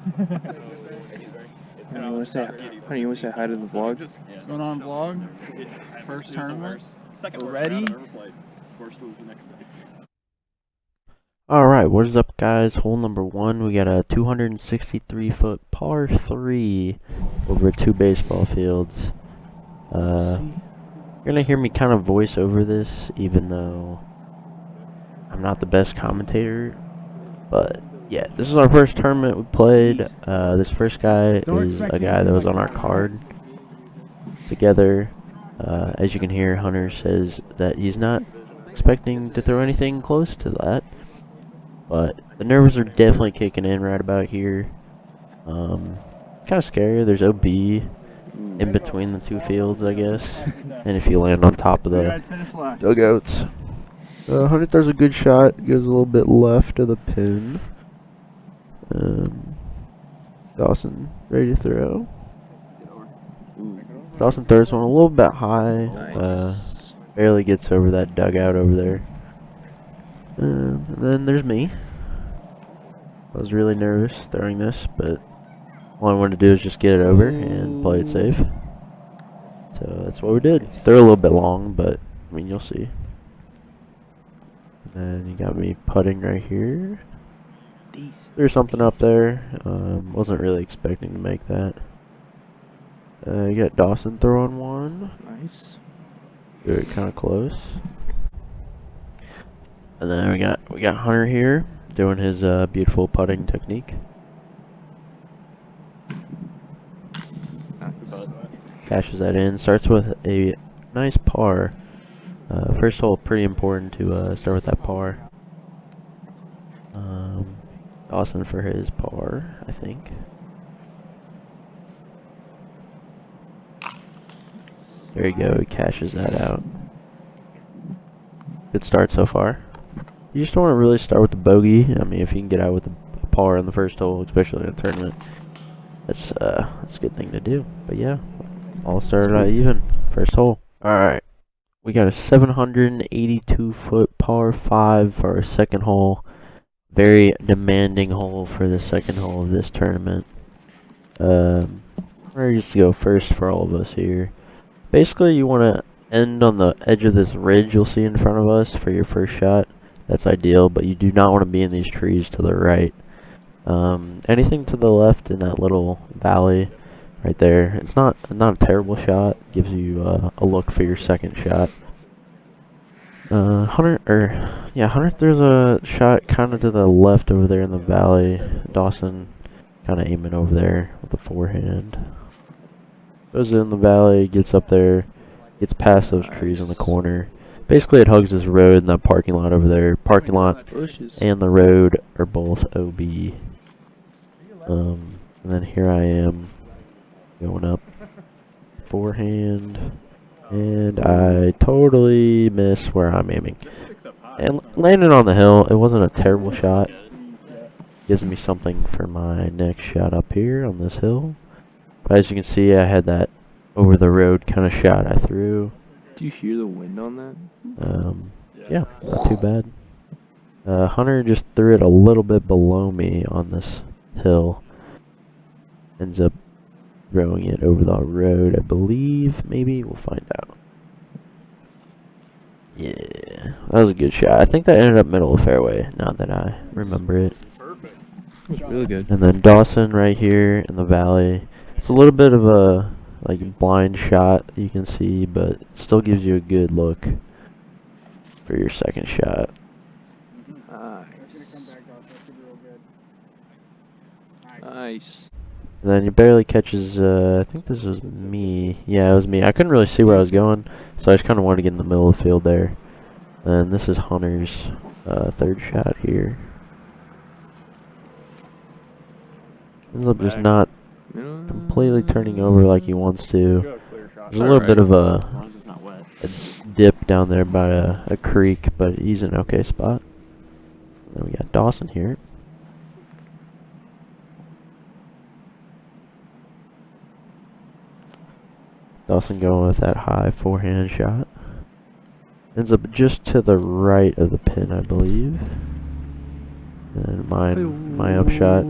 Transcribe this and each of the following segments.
Honey, you want to say hi to the vlog? What's going on, vlog? First tournament. We're ready. Alright, what is up, guys? Hole number 1. We got a 263-foot par 3 over 2 baseball fields. You're gonna hear me kind of voice over this, even though I'm not the best commentator. But yeah, this is our first tournament we played. This first guy is a guy that was on our card together. As you can hear, Hunter says that he's not expecting to throw anything close to that. But the nerves are definitely kicking in right about here. Kind of scary. There's OB in between the two fields, I guess. And if you land on top of the dugouts. Hunter throws a good shot. Goes a little bit left of the pin. Dawson ready to throw. Dawson throws one a little bit high. Nice. Barely gets over that dugout over there. And then there's me. I was really nervous throwing this, but all I wanted to do is just get it over and play it safe. So that's what we did. They're a little bit long, but I mean, you'll see. And then you got me putting right here. There's something up there. Wasn't really expecting to make that. You got Dawson throwing one. Nice. Very kind of close. And then we got Hunter here doing his beautiful putting technique. Cashes that in. Starts with a nice par. First hole, pretty important to start with that par. Dawson for his par, I think. There you go. He cashes that out. Good start so far. You just don't want to really start with the bogey. I mean, if you can get out with a par in the first hole, especially in a tournament, that's a good thing to do. But yeah, all started out even. First hole. Alright. We got a 782-foot par 5 for our second hole. Very demanding hole for the second hole of this tournament. I'm ready just to go first for all of us here. Basically, you want to end on the edge of this ridge you'll see in front of us for your first shot. That's ideal, but you do not want to be in these trees to the right. Anything to the left in that little valley right there, it's not a terrible shot. Gives you a look for your second shot. Hunter throws a shot kind of to the left over there in the valley. Dawson kind of aiming over there with the forehand. Goes in the valley, gets up there, gets past those trees in the corner. Basically, it hugs this road and that parking lot over there. Parking lot and the road are both OB. And then here I am going up. Forehand. And I totally miss where I'm aiming. And landed on the hill. It wasn't a terrible shot. Gives me something for my next shot up here on this hill. But as you can see, I had that over the road kind of shot I threw. Do you hear the wind on that? Yeah, not too bad. Hunter just threw it a little bit below me on this hill. Ends up throwing it over the road, I believe. Maybe we'll find out. Yeah, that was a good shot. I think that ended up middle of fairway, now that I remember it. It was really good. And then Dawson right here in the valley. It's a little bit of a blind shot you can see, but it still gives you a good look for your second shot. Nice. And then he barely catches, I think this was me. Yeah, it was me. I couldn't really see where I was going, so I just kind of wanted to get in the middle of the field there. And this is Hunter's third shot here. Ends up just not completely turning over like he wants to. There's a little bit of a dip down there by a creek, but he's in an okay spot. Then we got Dawson here. Dawson going with that high forehand shot. Ends up just to the right of the pin, I believe. And my upshot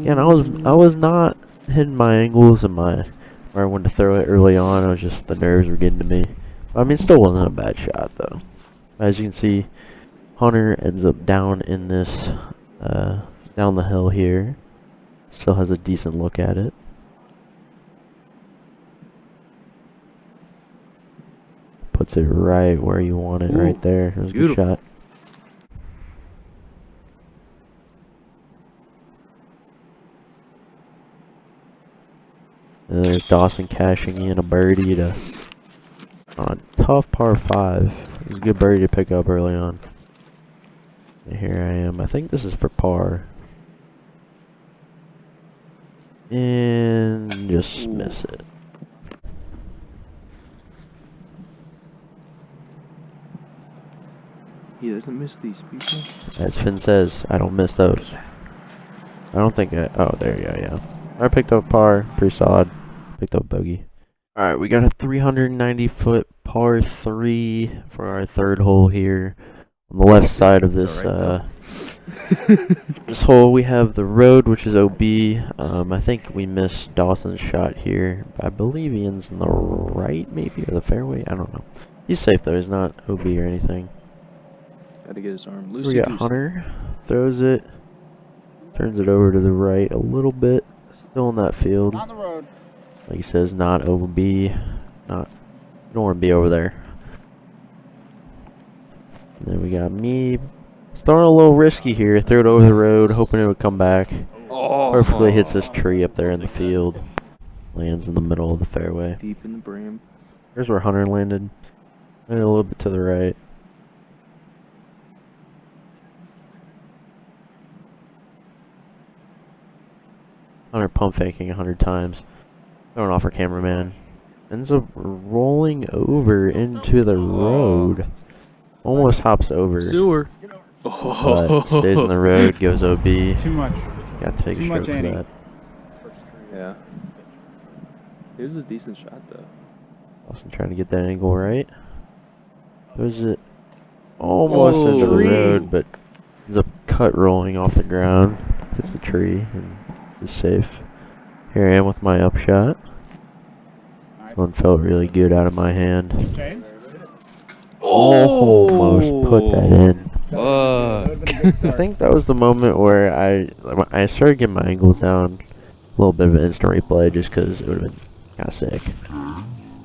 And I was not hitting my angles and where I wanted to throw it early on. It was just the nerves were getting to me. I mean, still wasn't a bad shot though. As you can see, Hunter ends up down in this, down the hill here. Still has a decent look at it. Puts it right where you want it, right there. It was a good shot. There's Dawson cashing in a birdie on a tough par 5. It was a good birdie to pick up early on. And here I am. I think this is for par. And just miss it. He doesn't miss these people. As Finn says, I don't miss those. I don't think oh, there you go, yeah. I picked up par, pretty solid. Picked up bogey. Alright, we got a 390-foot par 3 for our third hole here. On the left side of this, this hole we have the road, which is OB. I think we missed Dawson's shot here. I believe he ends on the right, maybe, or the fairway. I don't know. He's safe though. He's not OB or anything. Gotta get his arm loose. We got Hunter, throws it, turns it over to the right a little bit. Still in that field. On the road. Like he says, not OB. Not. Don't want to be over there. And then we got me. Throwing a little risky here. Threw it over the road, hoping it would come back. Perfectly hits this tree up there in the field. Lands in the middle of the fairway. Deep in the bram. Here's where Hunter landed. And a little bit to the right. Hunter pump faking 100 times. Throwing off our cameraman. Ends up rolling over into the road. Almost hops over. Sewer. But stays in the road, goes OB. Too much. Got to take a stroke for that. Yeah. It was a decent shot though. Dawson trying to get that angle right. Was it almost into the road, but ends up cut rolling off the ground. Hits the tree and is safe. Here I am with my upshot. Nice. One felt really good out of my hand. Okay. Almost put that in. I think that was the moment where I started getting my angles down. A little bit of an instant replay just because it would have been kind of sick.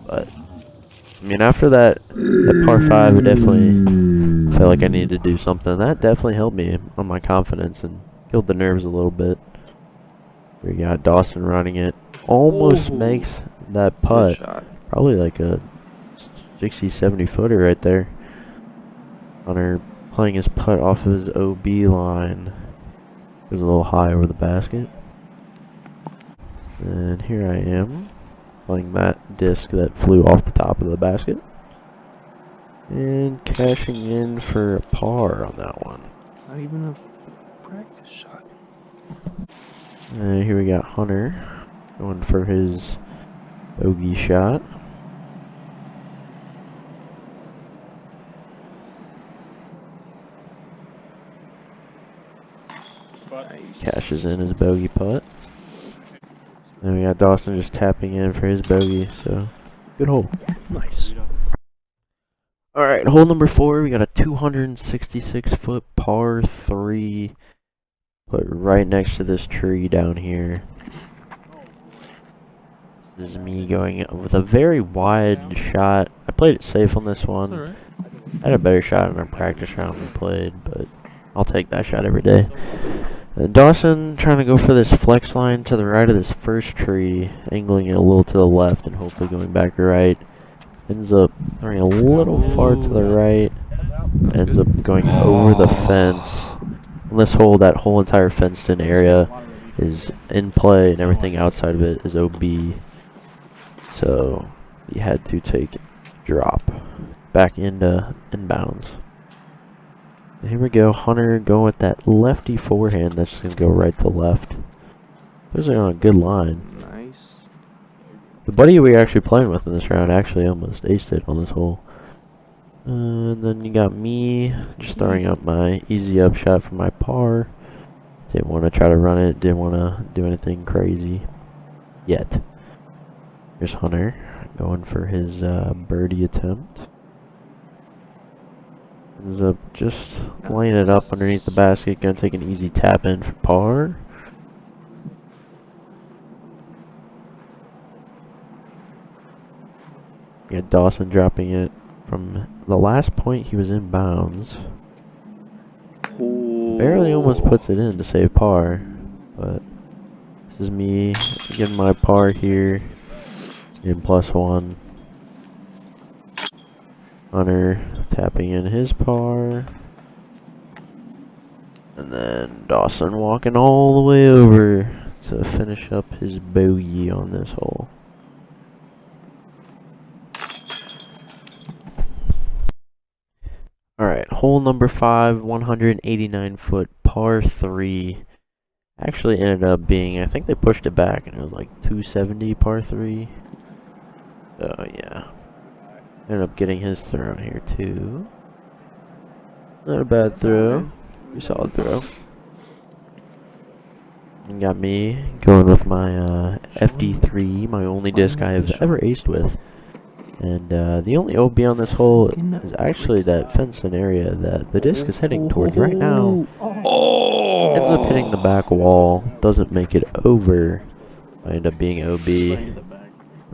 But I mean, after that par 5, it definitely felt like I needed to do something. That definitely helped me on my confidence and killed the nerves a little bit. We got Dawson running it. Almost makes that putt. Probably like a 60, 70 footer right there. Hunter playing his putt off of his OB line. Goes a little high over the basket. And here I am, playing that disc that flew off the top of the basket. And cashing in for a par on that one. Not even a practice shot. And here we got Hunter going for his bogey shot. Nice. Cashes in his bogey putt. And we got Dawson just tapping in for his bogey, so good hole. Nice. Alright, hole number 4, we got a 266-foot par 3. Put right next to this tree down here. This is me going with a very wide shot. I played it safe on this one. Right. I had a better shot in our practice round we played, but I'll take that shot every day. Dawson trying to go for this flex line to the right of this first tree, angling it a little to the left and hopefully going back right. Ends up throwing a little far to the right. Ends up going over the fence. On this hole, that whole entire fenced-in area is in play, and everything outside of it is OB. So he had to take a drop back into inbounds. And here we go, Hunter going with that lefty forehand that's just going to go right to left. Those are on a good line. Nice. The buddy we were actually playing with in this round actually almost aced it on this hole. And then you got me just throwing up my easy up shot for my par. Didn't want to try to run it, didn't want to do anything crazy yet. Here's Hunter going for his birdie attempt. Ends up just laying it up underneath the basket. Gonna take an easy tap in for par. Yeah, Dawson dropping it from the last point he was in bounds. Barely almost puts it in to save par, but this is me getting my par here in +1. Hunter tapping in his par. And then Dawson walking all the way over to finish up his bogey on this hole. Alright, hole number 5, 189-foot par 3. Actually ended up being, I think they pushed it back and it was like 270 par 3. So yeah. Ended up getting his throw here too. Not a bad throw. Pretty solid throw. And got me going with my FD3, my only disc I have ever aced with. And the only OB on this hole is actually that fenced-in area that the disc is heading towards right now. Ends up hitting the back wall, doesn't make it over. I end up being OB.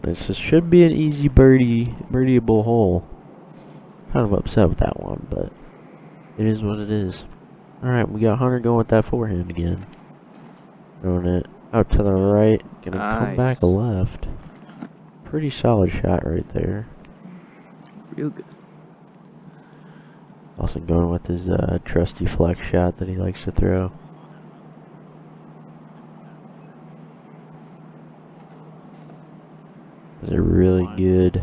This should be an easy birdieable hole. Kind of upset with that one, but it is what it is. Alright, we got Hunter going with that forehand again. Throwing it out to the right, gonna come back left. Pretty solid shot right there. Real good. Also going with his trusty flex shot that he likes to throw. Those are really good.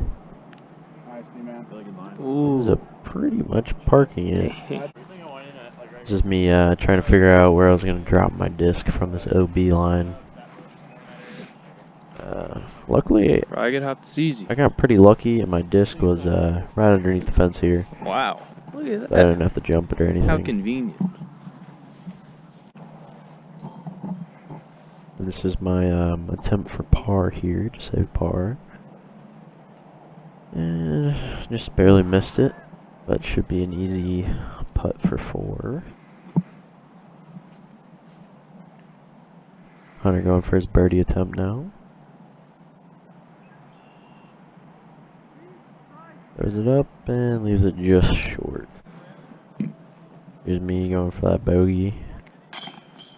This is a pretty much parking it. This is me trying to figure out where I was going to drop my disc from this OB line. Luckily, I got pretty lucky and my disc was right underneath the fence here. Wow. Look at that. I didn't have to jump it or anything. How convenient. And this is my attempt for par here, to save par. And just barely missed it, but should be an easy putt for 4. Hunter going for his birdie attempt now. Throws it up and leaves it just short. Here's me going for that bogey.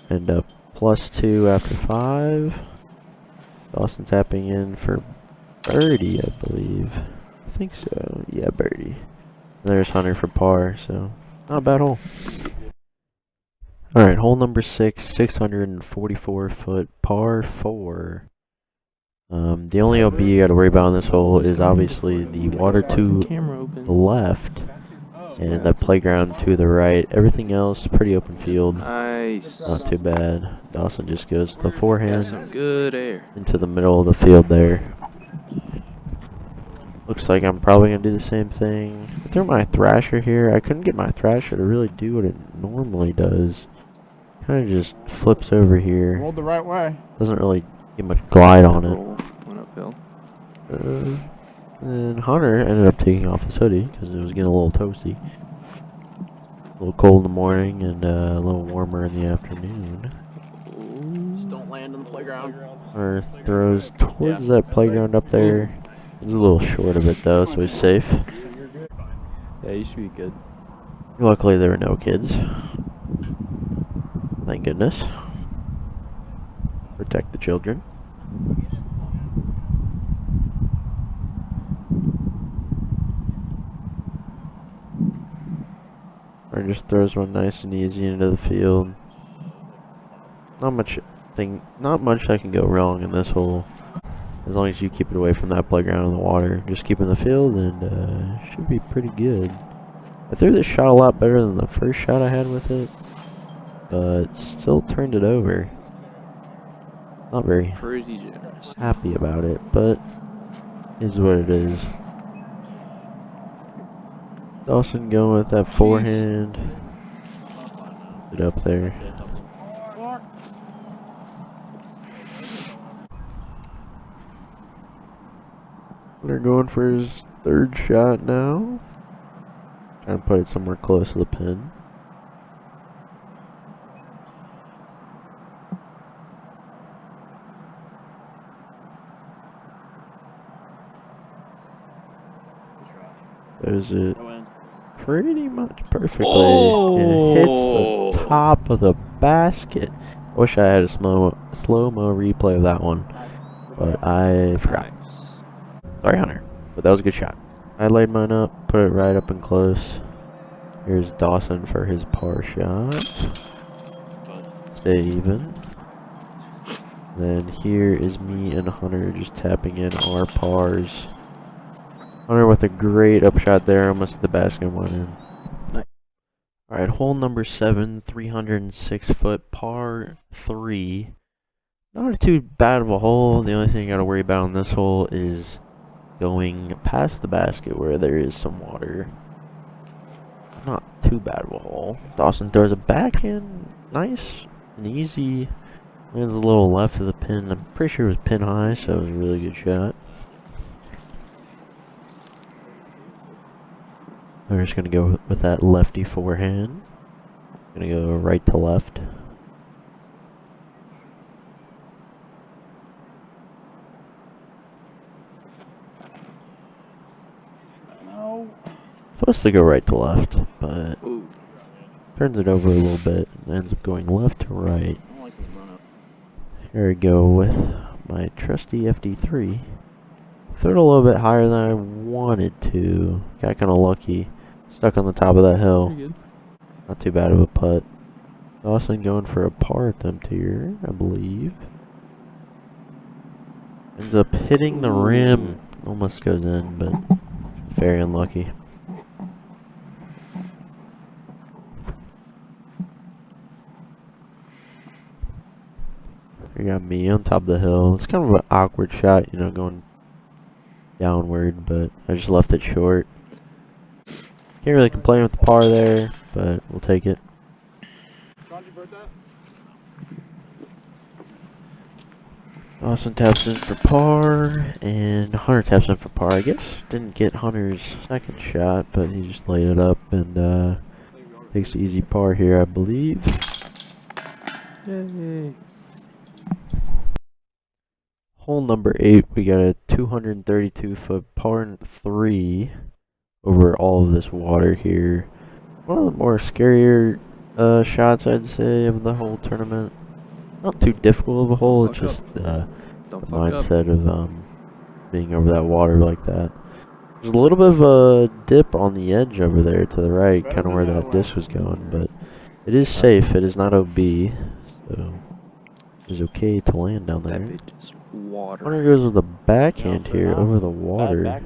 End up +2 after 5. Dawson tapping in for birdie, I believe. I think so. Yeah, birdie. And there's Hunter for par, so not a bad hole. Alright, hole number 6, 644-foot par 4. The only OB you gotta worry about on this hole is obviously the water to the left and the playground to the right. Everything else, pretty open field. Nice. Not too bad. Dawson just goes with the forehand some good air into the middle of the field there. Looks like I'm probably gonna do the same thing. I threw my thrasher here. I couldn't get my thrasher to really do what it normally does. Kind of just flips over here. Rolled the right way. Doesn't really get much glide on it. Went uphill. And Hunter ended up taking off his hoodie because it was getting a little toasty. A little cold in the morning and a little warmer in the afternoon. Just don't land on the playground. Hunter throws towards that playground up there. He's a little short of it though, so he's safe. Yeah, you should be good. Luckily there were no kids. Thank goodness. Protect the children. Or just throws one nice and easy into the field. Not much that can go wrong in this hole. As long as you keep it away from that playground and the water. Just keep in the field and should be pretty good. I threw this shot a lot better than the first shot I had with it. But still turned it over. Not very Pretty generous. happy about it, but is what it is. Dawson going with that forehand. It up there. They're going for his third shot now. Trying to put it somewhere close to the pin. Does it pretty much perfectly. Oh! It hits the top of the basket. I wish I had a slow-mo replay of that one, but I forgot. Nice. Sorry, Hunter, but that was a good shot. I laid mine up, put it right up and close. Here's Dawson for his par shot. Stay even. Then here is me and Hunter just tapping in our pars. Hunter with a great upshot there, almost the basket went in. Nice. Alright, hole number 7, 306 foot par 3. Not too bad of a hole. The only thing you gotta worry about on this hole is going past the basket where there is some water. Not too bad of a hole. Dawson throws it back in. Nice and easy. Lands a little left of the pin. I'm pretty sure it was pin high, so it was a really good shot. I'm just gonna go with that lefty forehand. Gonna go right to left. No. Supposed to go right to left, but Ooh. turns it over a little bit and ends up going left to right. Here we go with my trusty FD3. Threw it a little bit higher than I wanted to. Got kind of lucky. Stuck on the top of that hill. Pretty good. Not too bad of a putt. Dawson going for a par attempt here, I believe. Ends up hitting the rim. Almost goes in, but very unlucky. You got me on top of the hill. It's kind of an awkward shot, you know, going downward, but I just left it short. Can't really complain with the par there, but we'll take it. Dawson taps in for par, and Hunter taps in for par. I guess didn't get Hunter's second shot, but he just laid it up and takes the easy par here, I believe. Yay. Hole number 8, we got a 232 foot par 3 over all of this water here. One of the more scarier shots, I'd say, of the whole tournament. Not too difficult of a hole, it's just the mindset of being over that water like that. There's a little bit of a dip on the edge over there to the right, kind of where that disc was going, but it is safe. It is not OB, so it is okay to land down there. That bitch is water. Hunter goes with a backhand here over the water.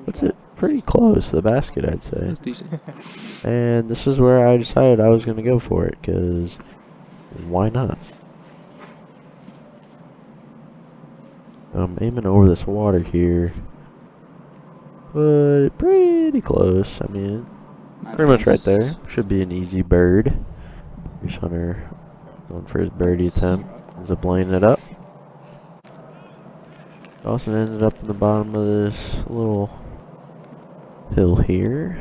Puts it pretty close to the basket, I'd say. That's decent. And this is where I decided I was going to go for it, because why not? I'm aiming over this water here, but pretty close. I mean, pretty much right there. Should be an easy bird. Here's Hunter going for his birdie attempt. Ends up laying it up. Dawson ended up in the bottom of this little hill here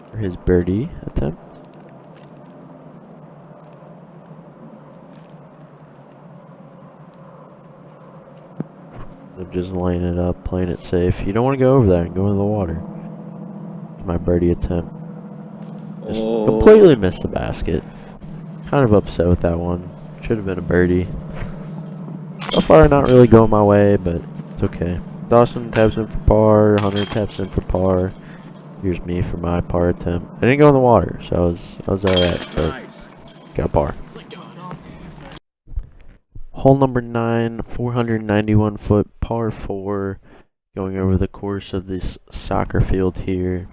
for his birdie attempt. I'm just laying it up, playing it safe. You don't want to go over there and go into the water. My birdie attempt. Just completely missed the basket. Kind of upset with that one. Should have been a birdie. So far, not really going my way, but it's okay. Dawson taps in for par. Hunter taps in for par. Here's me for my par attempt. I didn't go in the water, so I was alright, but got a par. Hole number 9, 491 foot par 4, going over the course of this soccer field here.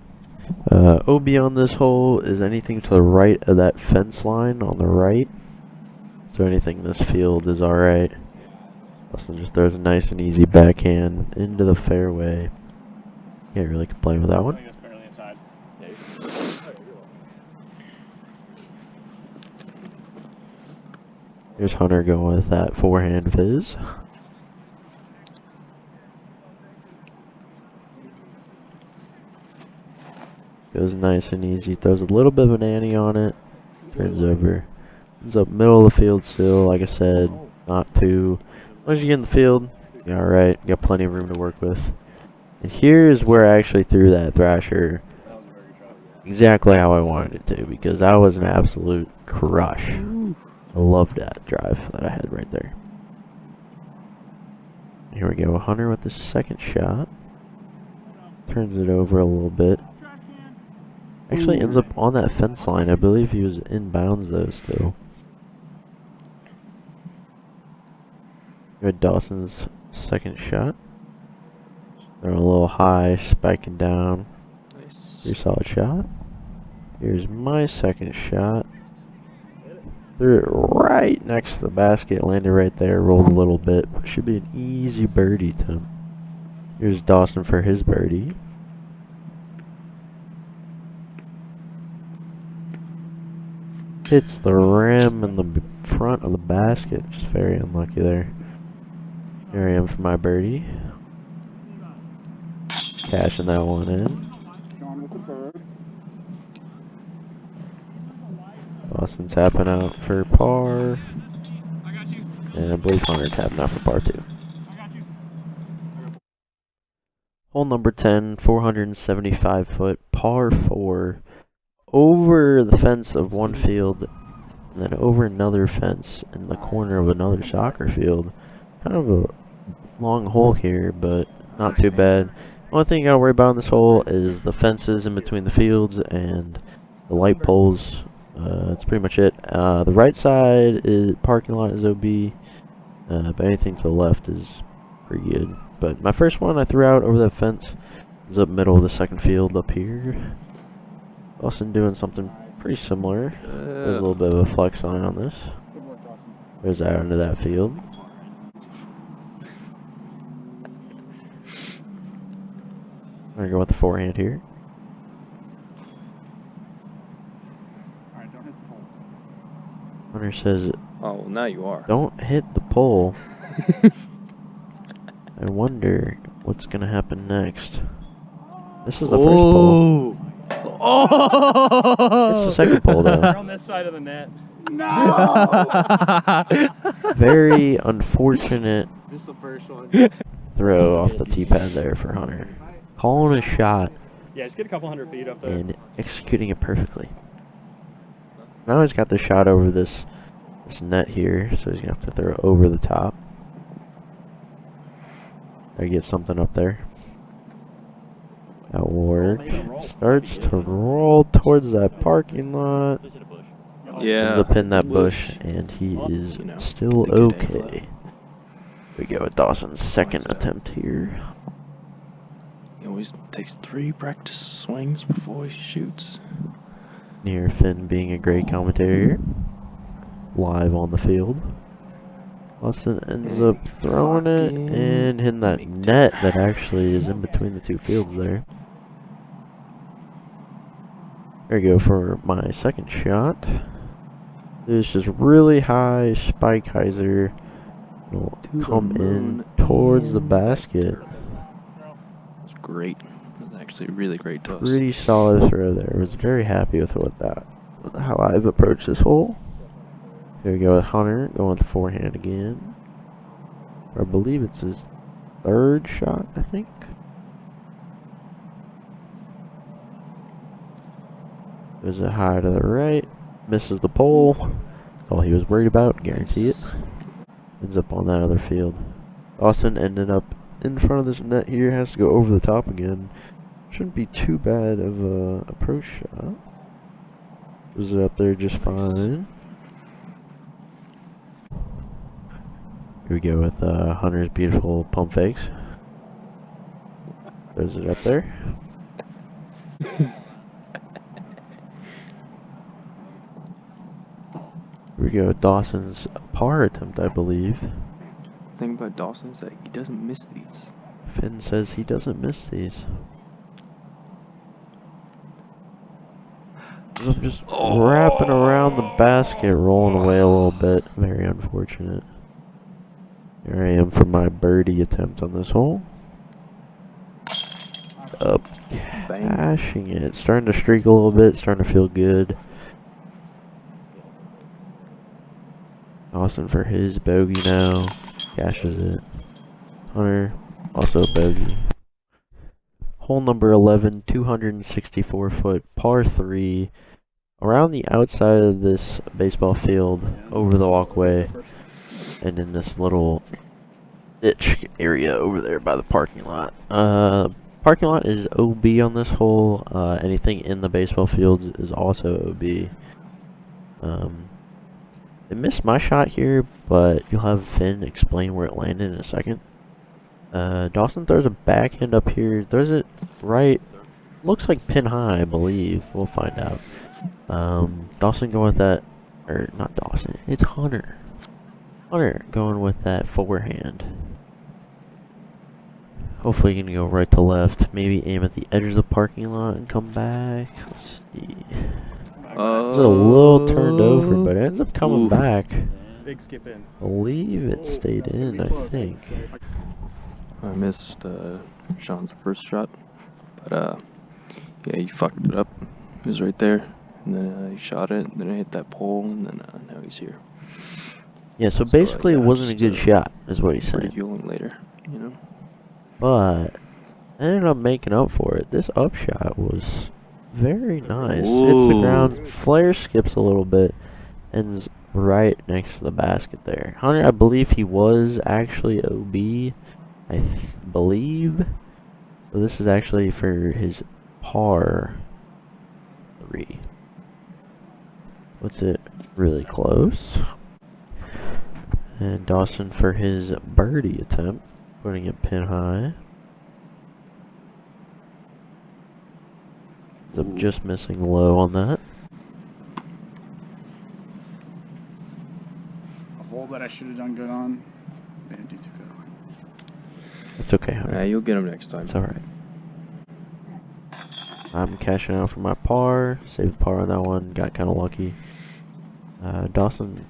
OB on this hole is anything to the right of that fence line on the right. So anything in this field is alright. Dawson just throws a nice and easy backhand into the fairway. Can't really complain with that one. Here's Hunter going with that forehand of his. Goes nice and easy. Throws a little bit of an ante on it. Turns over. Ends up middle of the field still. Like I said, not too. As long as you get in the field, you're alright. You got plenty of room to work with. And here's where I actually threw that thrasher exactly how I wanted it to, because that was an absolute crush. I loved that drive that I had right there. Here we go, Hunter with the second shot. Turns it over a little bit. Actually ends up on that fence line. I believe he was in bounds though still. Good Dawson's second shot. They're a little high, spiking down. Nice. Pretty solid shot. Here's my second shot. Threw it right next to the basket, landed right there, rolled a little bit. Should be an easy birdie to him. Here's Dawson for his birdie. Hits the rim in the front of the basket. Just very unlucky there. Here I am for my birdie. Cashing that one in. Dawson tapping out for par. And I believe Hunter tapping out for par too. Hole number 10, 475 foot, par 4. Over the fence of one field, and then over another fence in the corner of another soccer field. Kind of a long hole here, but not too bad. Only thing you gotta worry about on this hole is the fences in between the fields and the light poles. That's pretty much it. The right side is parking lot is OB, but anything to the left is pretty good. But my first one I threw out over that fence is up middle of the second field up here. Dawson doing something pretty similar. There's a little bit of a flex on this. Goes out into that field. I'm gonna go with the forehand here. Hunter says, Oh, now you are. don't hit the pole. I wonder what's gonna happen next. This is the first pole. Oh! It's the second pole though. We're on this side of the net. Very unfortunate This is the first one. throw off the tee pad there for Hunter. Calling a shot Yeah, just get a couple 100 feet up there. and executing it perfectly. Now he's got the shot over this net here, so he's gonna have to throw it over the top. Try to get something up there. That will work. Starts to roll towards that parking lot. Yeah. Ends up hitting that bush, and he is You know, still the good okay. We go with Dawson's second What's that? attempt here. He always takes 3 practice swings before he shoots. Near Finn being a great commentator here. Live on the field. Dawson ends up throwing it and hitting that net that actually is in between the two fields there. There we go for my second shot. It's just really high spike hyzer. It'll come in towards the basket. It's great. That's actually a really great toss. Pretty solid throw there. I was very happy with how I've approached this hole. Here we go with Hunter going with the forehand again. I believe it's his third shot, I think. Goes it high to the right. Misses the pole. All he was worried about, guarantee it. Ends up on that other field. Dawson ended up in front of this net here. Has to go over the top again. Shouldn't be too bad of a approach shot. Was it up there just fine. Here we go with Hunter's beautiful pump fakes. Throws it up there. Here we go with Dawson's par attempt, I believe. The thing about Dawson is that he doesn't miss these. Finn says he doesn't miss these. I'm just wrapping around the basket, rolling away a little bit. Very unfortunate. Here I am for my birdie attempt on this hole. Up. Bang. cashing it. Starting to streak a little bit, starting to feel good. Austin for his bogey now. Cashes it. Hunter, also a bogey. Hole number 11, 264 foot par 3. Around the outside of this baseball field, over the walkway, and in this little ditch area over there by the parking lot. Parking lot is OB on this hole. Anything in the baseball fields is also OB. I missed my shot here, but you'll have Finn explain where it landed in a second. Dawson throws a backhand up here, throws it right, looks like pin high, I believe. We'll find out. Dawson going with that, or not Dawson, it's Hunter. Hunter going with that forehand. Hopefully you can go right to left, maybe aim at the edge of the parking lot and come back. Let's see. It's a little turned over, but it ends up coming back. Big skip in. I believe it stayed in, I think. I missed Sean's first shot, but yeah, he fucked it up. He was right there, and then he shot it, and then it hit that pole, and then now he's here. Yeah, so basically yeah, it wasn't a good just, shot, is what he's saying. Ridiculing later, you know. But I ended up making up for it. This upshot was very nice. Ooh. Hits the ground, flare skips a little bit, ends right next to the basket there. Hunter, I believe he was actually OB, I believe. So this is actually for his par 3. What's it? Really close. And Dawson for his birdie attempt, putting it pin high. So I'm just missing low on that. A hole that I should have done good on. Didn't do too good on. It's okay, Hunter. Yeah, you'll get him next time. It's alright. I'm cashing out for my par. Saved par on that one. Got kind of lucky. Dawson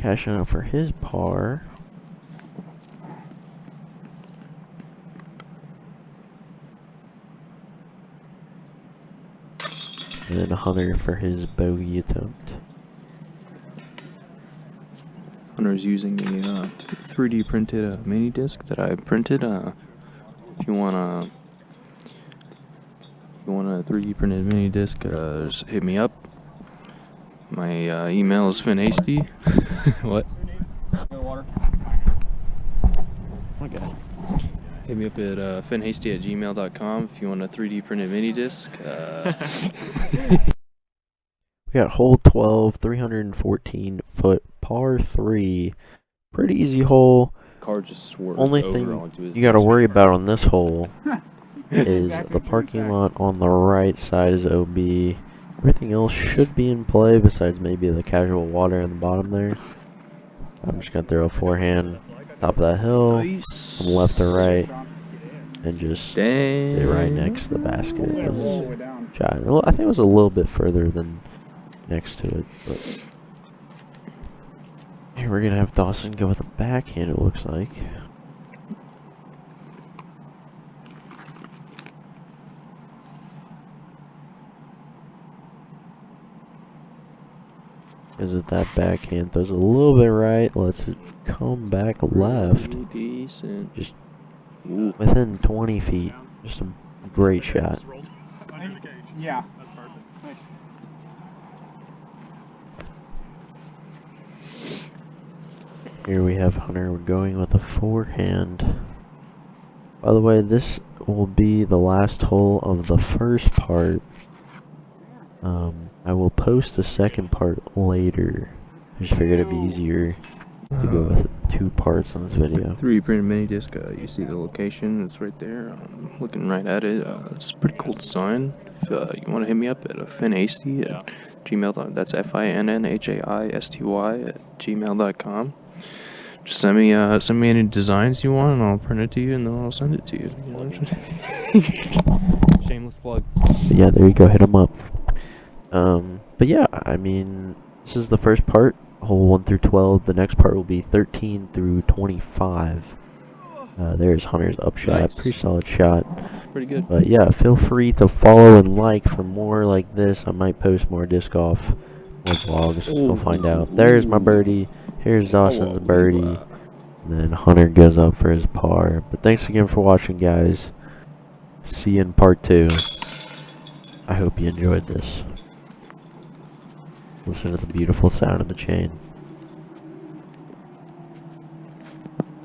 cashing out for his par. And then Hunter for his bogey attempt. Hunter's using the 3D printed mini disc that I printed. If you want a 3D printed mini disc, just hit me up. My email is finhasty. What? Water. Okay. Hit me up at finhasty@gmail.com if you want a 3D printed mini disc. We got hole 12, 314 foot par 3. Pretty easy hole. Car just swerved Only over thing onto his you gotta dash. worry about on this hole is Exactly the what you parking said. lot on the right side is OB. Everything else should be in play besides maybe the casual water in the bottom there. I'm just gonna throw a forehand top of that hill from left to right and just Dang. stay right next to the basket. Let it It roll all was the way down. shot. Well, I think it was a little bit further than next to it, but here we're gonna have Dawson go with a backhand, it looks like. Is it that backhand? Throws a little bit right, lets it come back left. Pretty decent. Just Ooh. within 20 feet. Just a great shot. Yeah. Thanks. Here we have Hunter going with a forehand. By the way, this will be the last hole of the first part. I will post the second part later. I just figured it'd be easier to go with 2 parts on this video. 3D printed mini disc. You see the location. It's right there. Looking right at it. It's a pretty cool design. If you want to hit me up at finhasty at gmail.com. That's FINNHAISTY@gmail.com. Just send me any designs you want, and I'll print it to you, and then I'll send it to you. Shameless plug. But yeah, there you go. Hit them up. But yeah, I mean, this is the first part, hole 1 through 12. The next part will be 13 through 25. There's Hunter's upshot. Nice. Pretty solid shot. Pretty good. But yeah, feel free to follow and like for more like this. I might post more disc golf, more vlogs. We'll find out. There's my birdie. Here's Dawson's birdie. And then Hunter goes up for his par. But thanks again for watching, guys. See you in part 2. I hope you enjoyed this. Listen to the beautiful sound of the chain.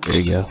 There you go.